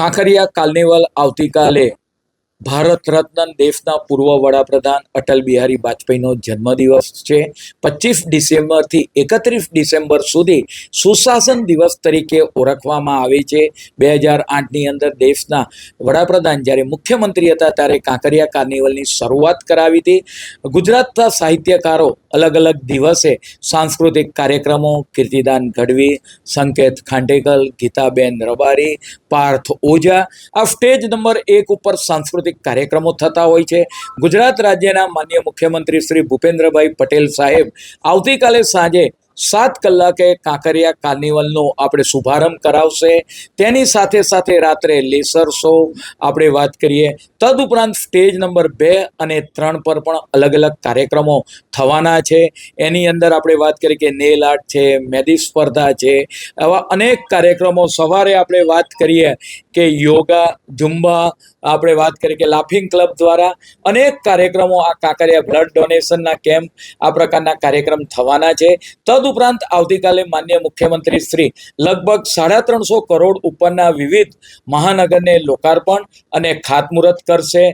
Kankaria carnival આવતીકાલે ભારત રત્ન દેશના પૂર્વ વડાપ્રધાન અટલ બિહારી વાજપેયીનો જન્મદિવસ છે. 25 ડિસેમ્બરથી 31 ડિસેમ્બર સુધી સુશાસન દિવસ તરીકે ઓળખવામાં આવે છે. 2008ની અંદર દેશના વડાપ્રધાન જ્યારે મુખ્યમંત્રી હતા ત્યારે કાંકરિયા કાર્નિવલની શરૂઆત કરાવી હતી. ગુજરાતના સાહિત્યકારો અલગ અલગ દિવસે સાંસ્કૃતિક કાર્યક્રમો, કીર્તિદાન ગઢવી, સંકેત ખાંડેકર, ગીતાબેન રબારી, પાર્થ ઓઝા, આ સ્ટેજ નંબર 1 ઉપર સાંસ્કૃતિક કાર્યક્રમો થતા હોય છે. ગુજરાત રાજ્યના માનનીય મુખ્યમંત્રી શ્રી ભૂપેન્દ્રભાઈ પટેલ સાહેબ આવતીકાલે સાંજે 7 કલાકે કાંકરિયા કાર્નિવલનો આપણે શુભારંભ કરાવશે. તેની સાથે સાથે રાત્રે લેસર શો આપણે વાત કરીએ, તદુપરાંત સ્ટેજ નંબર 2 અને 3 પર પણ અલગ અલગ કાર્યક્રમો થવાના છે. એની અંદર આપણે વાત કરીએ કે નેલ આર્ટ છે, મહેંદી સ્પર્ધા છે, આવા અનેક કાર્યક્રમો. સવારે આપણે વાત કરીએ કે યોગા, ઝુંબા, આપણે વાત કરીએ કે લાફિંગ ક્લબ દ્વારા અનેક કાર્યક્રમો, આ કાંકરિયા બ્લડ ડોનેશનના કેમ્પ, આ પ્રકારના કાર્યક્રમ થવાના છે. તદુપરાંત આવતીકાલે માનનીય મુખ્યમંત્રી શ્રી લગભગ 350 કરોડ ઉપરના વિવિધ મહાનગરને લોકાર્પણ અને ખાતમુહૂર્ત કરશે.